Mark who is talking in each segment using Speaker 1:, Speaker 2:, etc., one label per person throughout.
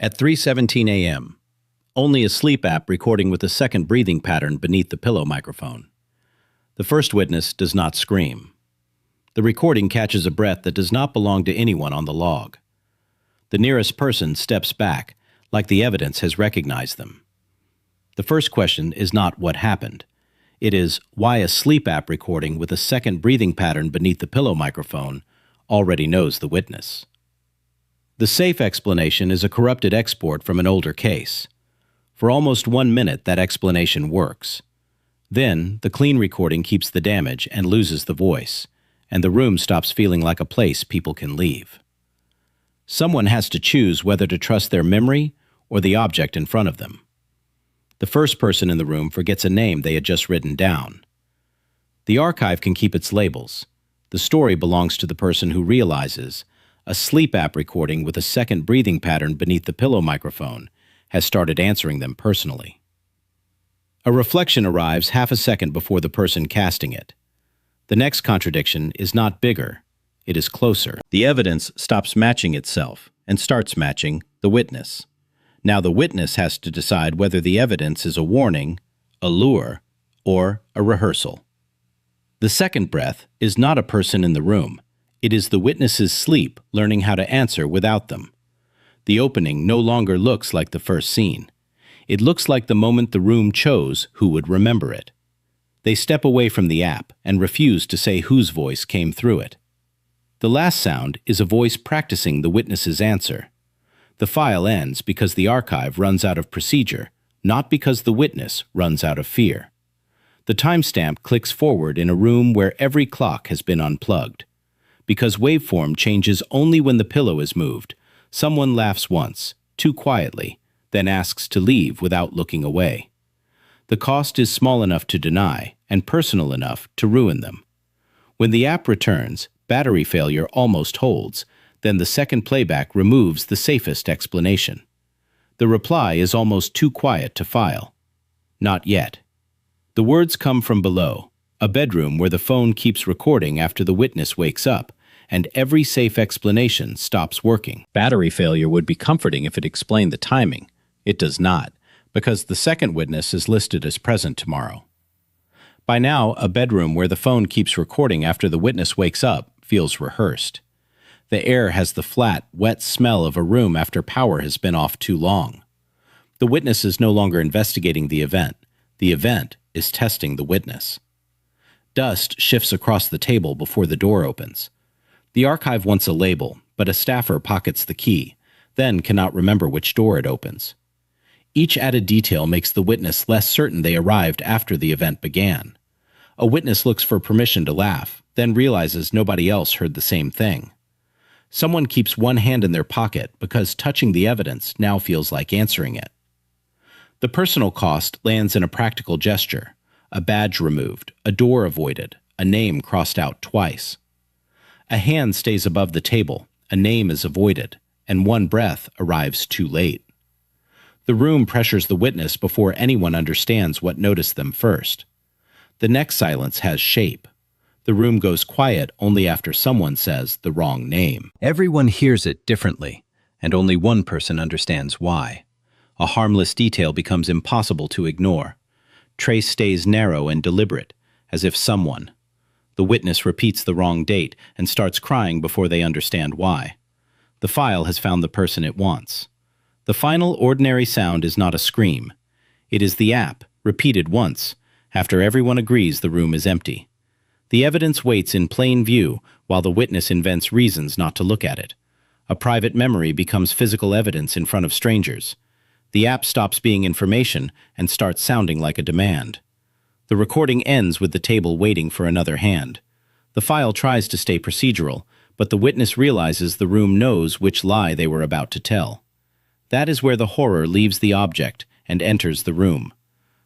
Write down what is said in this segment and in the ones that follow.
Speaker 1: At 3:17 a.m., only a sleep app recording with a second breathing pattern beneath the pillow microphone. The first witness does not scream. The recording catches a breath that does not belong to anyone on the log. The nearest person steps back, like the evidence has recognized them. The first question is not what happened. It is why a sleep app recording with a second breathing pattern beneath the pillow microphone already knows the witness. The safe explanation is a corrupted export from an older case. For almost 1 minute, that explanation works. Then, the clean recording keeps the damage and loses the voice, and the room stops feeling like a place people can leave. Someone has to choose whether to trust their memory or the object in front of them. The first person in the room forgets a name they had just written down. The archive can keep its labels. The story belongs to the person who realizes a sleep app recording with a second breathing pattern beneath the pillow microphone has started answering them personally. A reflection arrives half a second before the person casting it. The next contradiction is not bigger, it is closer. The evidence stops matching itself and starts matching the witness. Now the witness has to decide whether the evidence is a warning, a lure, or a rehearsal. The second breath is not a person in the room. It is the witness's sleep learning how to answer without them. The opening no longer looks like the first scene. It looks like the moment the room chose who would remember it. They step away from the app and refuse to say whose voice came through it. The last sound is a voice practicing the witness's answer. The file ends because the archive runs out of procedure, not because the witness runs out of fear. The timestamp clicks forward in a room where every clock has been unplugged. Because waveform changes only when the pillow is moved, someone laughs once, too quietly, then asks to leave without looking away. The cost is small enough to deny and personal enough to ruin them. When the app returns, battery failure almost holds, then the second playback removes the safest explanation. The reply is almost too quiet to file. Not yet. The words come from below, a bedroom where the phone keeps recording after the witness wakes up, and every safe explanation stops working. Battery failure would be comforting if it explained the timing. It does not, because the second witness is listed as present tomorrow. By now, a bedroom where the phone keeps recording after the witness wakes up feels rehearsed. The air has the flat, wet smell of a room after power has been off too long. The witness is no longer investigating the event. The event is testing the witness. Dust shifts across the table before the door opens. The archive wants a label, but a staffer pockets the key, then cannot remember which door it opens. Each added detail makes the witness less certain they arrived after the event began. A witness looks for permission to laugh, then realizes nobody else heard the same thing. Someone keeps one hand in their pocket because touching the evidence now feels like answering it. The personal cost lands in a practical gesture, a badge removed, a door avoided, a name crossed out twice. A hand stays above the table, a name is avoided, and one breath arrives too late. The room pressures the witness before anyone understands what noticed them first. The next silence has shape. The room goes quiet only after someone says the wrong name. Everyone hears it differently, and only one person understands why. A harmless detail becomes impossible to ignore. Trace stays narrow and deliberate, as if someone. The witness repeats the wrong date and starts crying before they understand why. The file has found the person it wants. The final ordinary sound is not a scream. It is the app, repeated once, after everyone agrees the room is empty. The evidence waits in plain view while the witness invents reasons not to look at it. A private memory becomes physical evidence in front of strangers. The app stops being information and starts sounding like a demand. The recording ends with the table waiting for another hand. The file tries to stay procedural, but the witness realizes the room knows which lie they were about to tell. That is where the horror leaves the object and enters the room.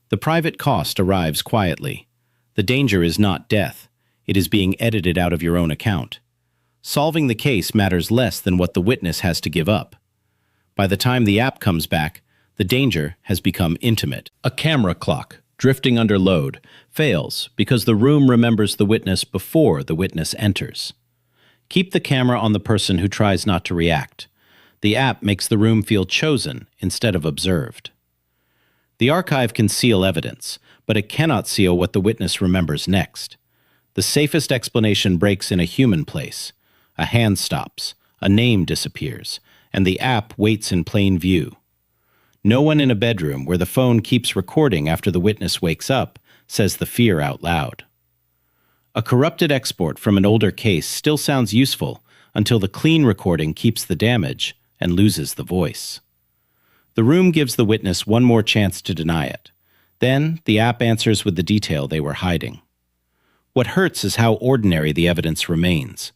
Speaker 1: The private cost arrives quietly. The danger is not death. It is being edited out of your own account. Solving the case matters less than what the witness has to give up. By the time the app comes back, the danger has become intimate. A camera clock, drifting under load, fails because the room remembers the witness before the witness enters. Keep the camera on the person who tries not to react. The app makes the room feel chosen instead of observed. The archive can seal evidence, but it cannot seal what the witness remembers next. The safest explanation breaks in a human place. A hand stops, a name disappears, and the app waits in plain view. No one in a bedroom where the phone keeps recording after the witness wakes up says the fear out loud. A corrupted export from an older case still sounds useful until the clean recording keeps the damage and loses the voice. The room gives the witness one more chance to deny it. Then, the app answers with the detail they were hiding. What hurts is how ordinary the evidence remains.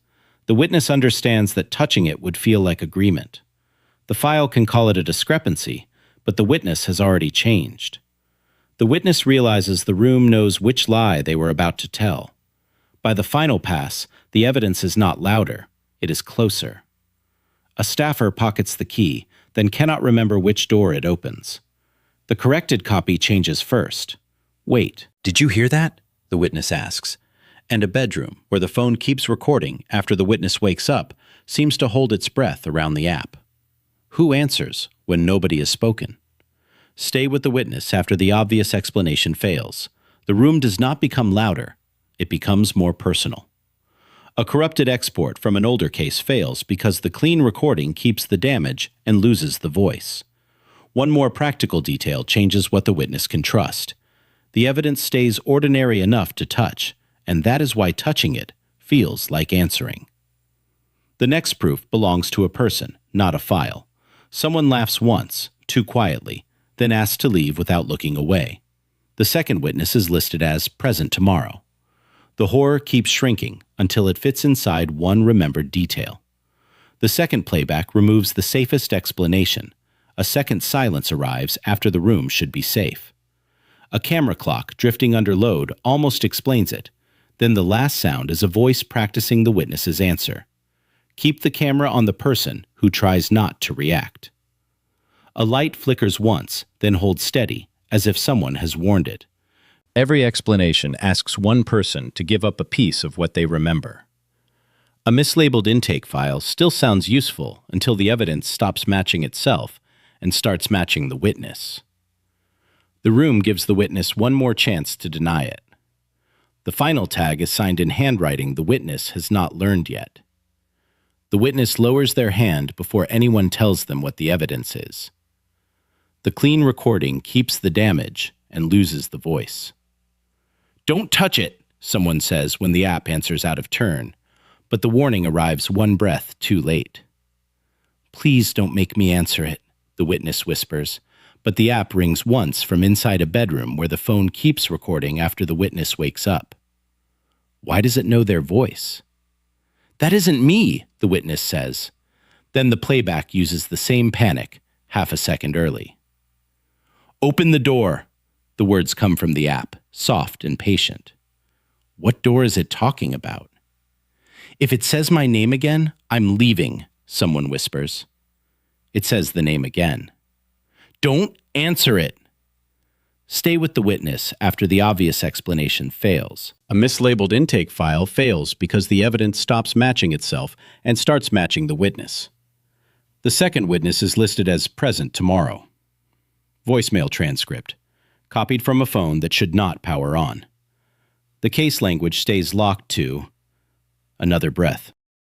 Speaker 1: The witness understands that touching it would feel like agreement. The file can call it a discrepancy, but the witness has already changed. The witness realizes the room knows which lie they were about to tell. By the final pass, the evidence is not louder, it is closer. A staffer pockets the key, then cannot remember which door it opens. The corrected copy changes first. Wait, did you hear that? The witness asks. And a bedroom, where the phone keeps recording after the witness wakes up, seems to hold its breath around the app. Who answers when nobody has spoken? Stay with the witness after the obvious explanation fails. The room does not become louder, it becomes more personal. A corrupted export from an older case fails because the clean recording keeps the damage and loses the voice. One more practical detail changes what the witness can trust. The evidence stays ordinary enough to touch, and that is why touching it feels like answering. The next proof belongs to a person, not a file. Someone laughs once, too quietly, then asks to leave without looking away. The second witness is listed as present tomorrow. The horror keeps shrinking until it fits inside one remembered detail. The second playback removes the safest explanation. A second silence arrives after the room should be safe. A camera clock drifting under load almost explains it. Then the last sound is a voice practicing the witness's answer. Keep the camera on the person who tries not to react. A light flickers once, then holds steady, as if someone has warned it. Every explanation asks one person to give up a piece of what they remember. A mislabeled intake file still sounds useful until the evidence stops matching itself and starts matching the witness. The room gives the witness one more chance to deny it. The final tag is signed in handwriting the witness has not learned yet. The witness lowers their hand before anyone tells them what the evidence is. The clean recording keeps the damage and loses the voice. "Don't touch it," someone says when the app answers out of turn, but the warning arrives one breath too late. "Please don't make me answer it," the witness whispers, but the app rings once from inside a bedroom where the phone keeps recording after the witness wakes up. Why does it know their voice? "That isn't me," the witness says. Then the playback uses the same panic, half a second early. "Open the door," the words come from the app, soft and patient. What door is it talking about? "If it says my name again, I'm leaving," someone whispers. It says the name again. "Don't answer it." Stay with the witness after the obvious explanation fails. A mislabeled intake file fails because the evidence stops matching itself and starts matching the witness. The second witness is listed as present tomorrow. Voicemail transcript, copied from a phone that should not power on. The case language stays locked to another breath.